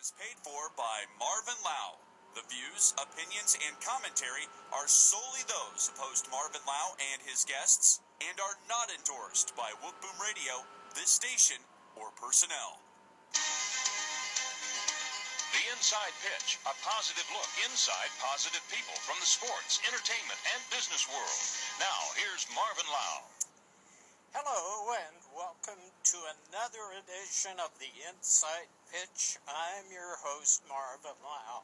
is paid for by Marvin Lau. The views, opinions, and commentary are solely those of host Marvin Lau and his guests and are not endorsed by Whoop Boom Radio, this station, or personnel. The Inside Pitch, a positive look inside positive people from the sports, entertainment, and business world. Now, here's Marvin Lau. Hello and welcome to another edition of the Inside Pitch. I'm your host, Marvin Lau.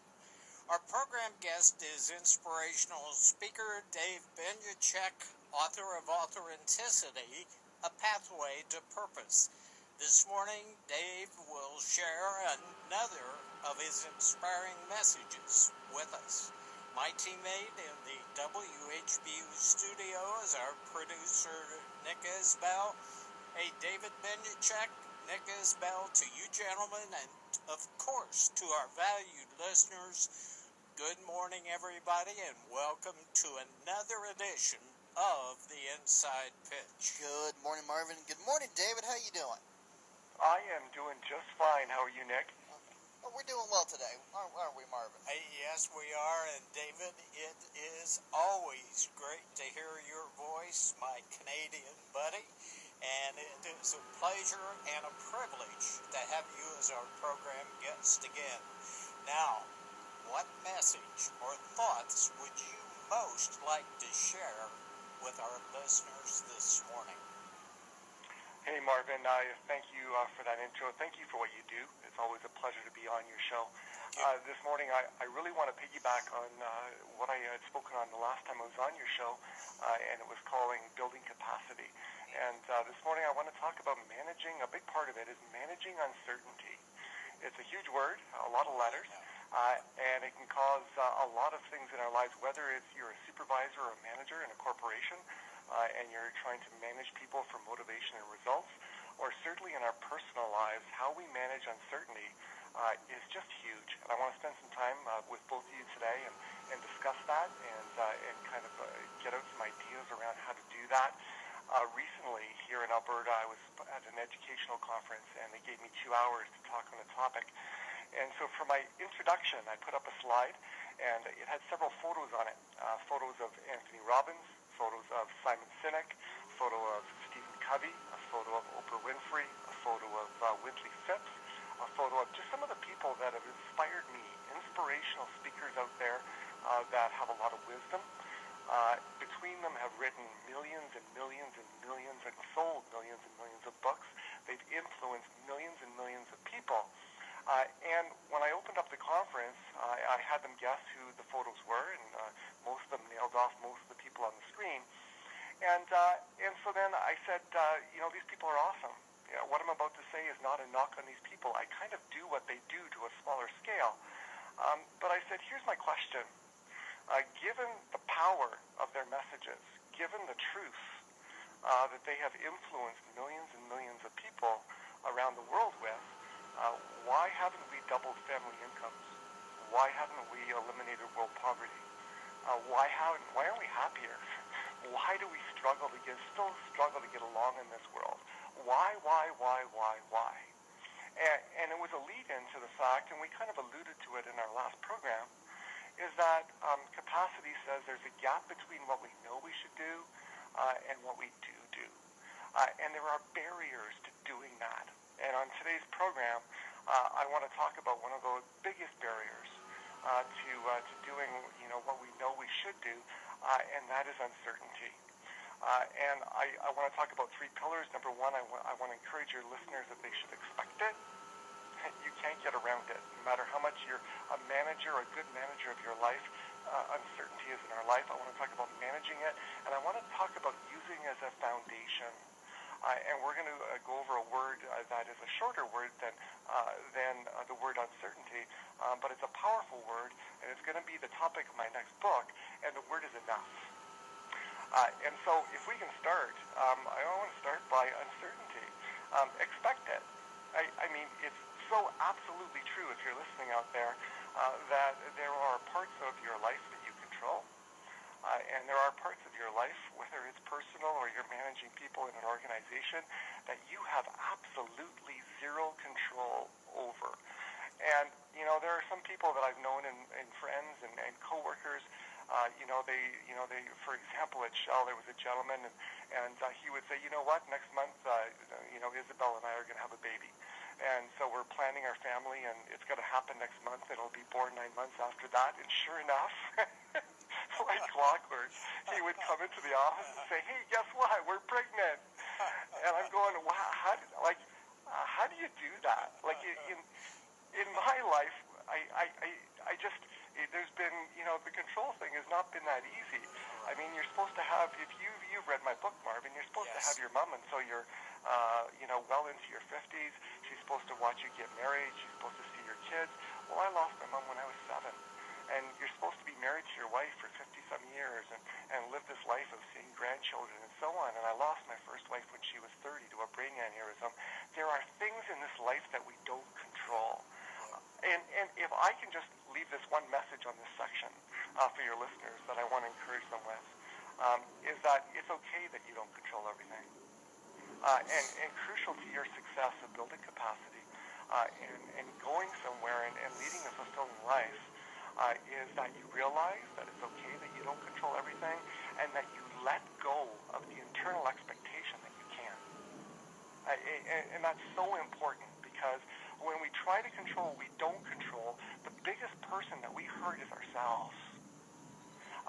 Our program guest is inspirational speaker Dave Benyachek, author of Authenticity, A Pathway to Purpose. This morning, Dave will share another of his inspiring messages with us. My teammate in the WHBU studio is our producer, Nick Isbell. Hey, David Benyachek, Nick Isbell, to you gentlemen, and of course to our valued listeners, good morning everybody, and welcome to another edition of the Inside Pitch. Good morning, Marvin. Good morning, David. How you doing? I am doing just fine. How are you, Nick? Well, we're doing well today, aren't we, Marvin? Yes, we are, and David, it is always great to hear your voice, my Canadian buddy, and it is a pleasure and a privilege to have you as our program guest again. Now, what message or thoughts would you most like to share with our listeners this morning? Hey, Marvin, thank you for that intro. Thank you for what you do. It's always a pleasure to be on your show. This morning, I really want to piggyback on what I had spoken on the last time I was on your show, and it was calling Building Capacity. And this morning, I want to talk about managing. A big part of it is managing uncertainty. It's a huge word, a lot of letters, and it can cause a lot of things in our lives, whether it's you're a supervisor or a manager in a corporation, and you're trying to manage people for motivation and results, or certainly in our personal lives, how we manage uncertainty is just huge. And I want to spend some time with both of you today and discuss that and kind of get out some ideas around how to do that. Recently, here in Alberta, I was at an educational conference, and they gave me 2 hours to talk on a topic. And so for my introduction, I put up a slide, and it had several photos on it, photos of Anthony Robbins, photos of Simon Sinek, a photo of Stephen Covey, a photo of Oprah Winfrey, a photo of Wintley Phipps, a photo of just some of the people that have inspired me, inspirational speakers out there that have a lot of wisdom. Between them have written millions and millions and millions and sold millions and millions of books. They've influenced millions and millions of people. And when I opened up the conference, I had them guess who the photos were, and most of them nailed off most of the people on the screen. And so then I said, these people are awesome. What I'm about to say is not a knock on these people. I kind of do what they do to a smaller scale. But I said, here's my question. Given the power of their messages, given the truth that they have influenced millions and millions of people around the world with, why haven't we doubled family incomes? Why haven't we eliminated world poverty? Why aren't we happier? Why do we still struggle to get along in this world? Why? And it was a lead-in to the fact, and we kind of alluded to it in our last program, is that capacity says there's a gap between what we know we should do and what we do. And there are barriers to doing that. And on today's program, I want to talk about one of the biggest barriers to doing, what we know we should do, and that is uncertainty. And I want to talk about 3 pillars. Number one, I want to encourage your listeners that they should expect it. You can't get around it. No matter how much you're a manager or a good manager of your life, uncertainty is in our life. I want to talk about managing it, and I want to talk about using it as a foundation. And we're going to go over a word that is a shorter word than the word uncertainty, but it's a powerful word, and it's going to be the topic of my next book, and the word is enough. And so if we can start, I want to start by uncertainty. Expect it. I mean, it's so absolutely true if you're listening out there that there are parts of your life that you control. And there are parts of your life, whether it's personal or you're managing people in an organization, that you have absolutely zero control over. And, there are some people that I've known and friends and coworkers. They, for example, at Shell, there was a gentleman, and he would say, you know what, next month, Isabel and I are going to have a baby. And so we're planning our family, and it's going to happen next month. It'll be born 9 months after that. And sure enough, like clockwork, he would come into the office and say, hey, guess what? We're pregnant. And I'm going, wow, how do you do that? Like, in my life, I just, there's been, the control thing has not been that easy. I mean, you're supposed to have, if you've read my book, Marvin, you're supposed to have your mom, and so you're, well into your 50s. She's supposed to watch you get married. She's supposed to see your kids. Well, I lost my mom when I was 7. And you're supposed to be married to your wife for 50-some years and live this life of seeing grandchildren and so on. And I lost my first wife when she was 30 to a brain aneurysm. There are things in this life that we don't control. And if I can just leave this one message on this section for your listeners that I want to encourage them with, is that it's okay that you don't control everything. And crucial to your success of building capacity and going somewhere and leading a fulfilling life is that you realize that it's okay that you don't control everything and that you let go of the internal expectation that you can. And that's so important because when we try to control what we don't control, the biggest person that we hurt is ourselves.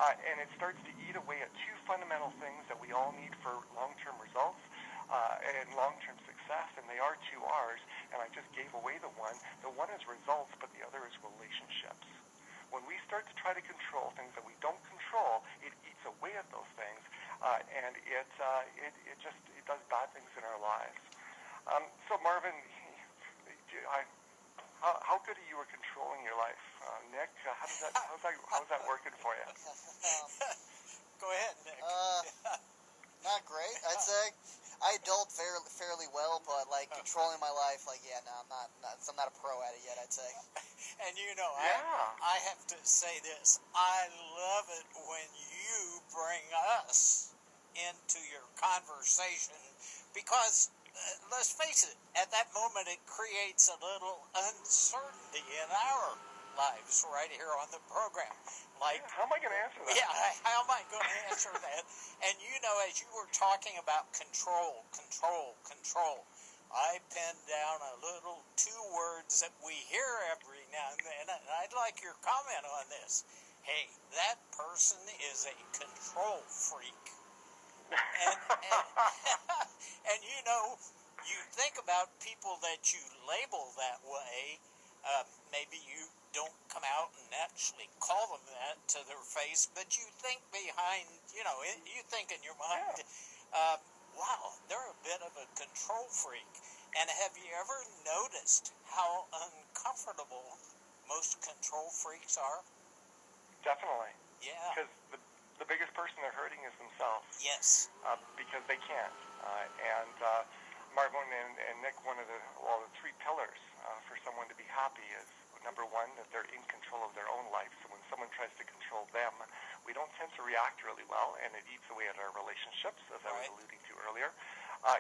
And it starts to eat away at two fundamental things that we all need for long-term results and long-term success, and they are two R's, and I just gave away the one. The one is results, but the other is relationships. When we start to try to control things that we don't control, it eats away at those things, and it does bad things in our lives. So Marvin, how good are you at controlling your life? Nick, how's that working for you? Go ahead, Nick. Not great. I'd say I adult fairly well, but like controlling my life, I'm not a pro at it yet, I'd say. And I have to say this. I love it when you bring us into your conversation because, let's face it, at that moment it creates a little uncertainty in our lives right here on the program. Like, how am I going to answer that? Yeah, how am I going to answer that? And as you were talking about control, I penned down a little 2 words that we hear every now and then, and I'd like your comment on this. Hey, that person is a control freak. And you think about people that you label that way, maybe you don't come out and actually call them that to their face, but you think behind, you think in your mind, wow, they're a bit of a control freak. And have you ever noticed how uncomfortable most control freaks are? Definitely. Yeah. Because the biggest person they're hurting is themselves. Yes. Because they can't. Marvin and Nick, one of the 3 pillars for someone to be happy is, number 1, that they're in control of their own life. So when someone tries to control them, we don't tend to react really well, and it eats away at our relationships, as I was alluding to earlier.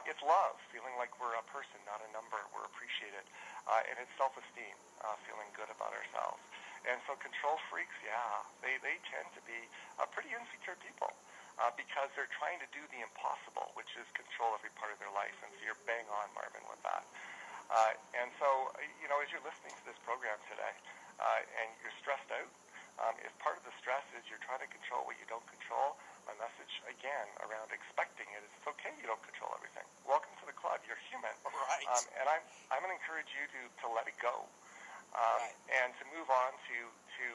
It's love, feeling like we're a person, not a number. We're appreciated. And it's self-esteem, feeling good about ourselves. And so control freaks, they tend to be pretty insecure people because they're trying to do the impossible, which is control every part of their life. And so you're bang on, Marvin, with that. And so, as you're listening to this program today and you're stressed out, if part of the stress is you're trying to control what you don't control, my message, again, around expecting it is it's okay you don't control everything. Welcome to the club. You're human. Right. And I'm going to encourage you to let it go and to move on to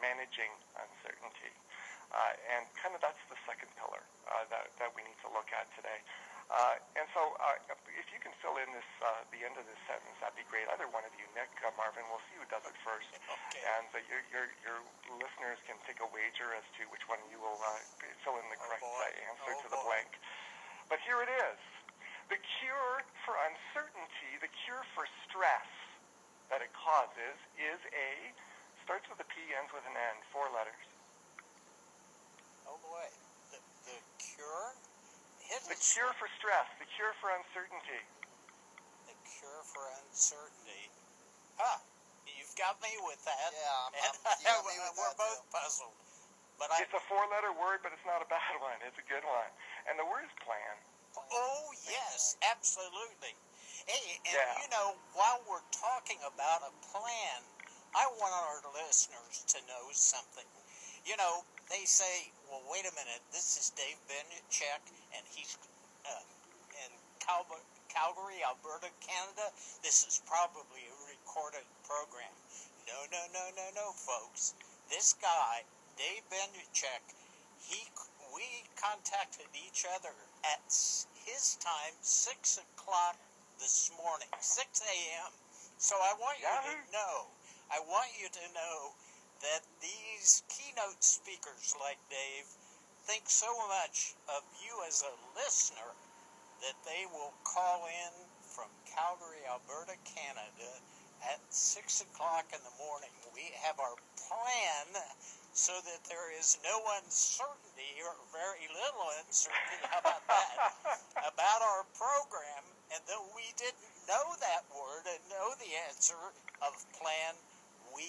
managing uncertainty. And kind of that's the second pillar that we need to look at today. And so if you can fill in the end of this sentence, that'd be great. Either one of you, Nick, Marvin, we'll see who does it first. Okay. And your listeners can take a wager as to which one you will fill in the correct answer to the blank. But here it is. The cure for uncertainty, the cure for stress that it causes is starts with a P, ends with an N, 4 letters. Oh boy. The cure? The cure for stress, the cure for uncertainty. The cure for uncertainty. You You've got me with that. Yeah, And you got me with we're that, both too. puzzled. But I, It's a 4-letter word, but it's not a bad one. It's a good one. And the word is plan. oh yes, absolutely. Hey, and Yeah. you know, while we're talking about a plan, I want our listeners to know something. You know, they say, well, wait a minute, this is Dave Benchek, and he's in Calgary, Alberta, Canada. This is probably a recorded program. No, folks. This guy, Dave Benchek, we contacted each other at his time, 6 o'clock this morning, 6 a.m. So I want you to know that these keynote speakers like Dave think so much of you as a listener that they will call in from Calgary, Alberta, Canada at 6 o'clock in the morning. We have our plan so that there is no uncertainty, or very little uncertainty, how about that, about our program. And though we didn't know that word and know the answer of plan, we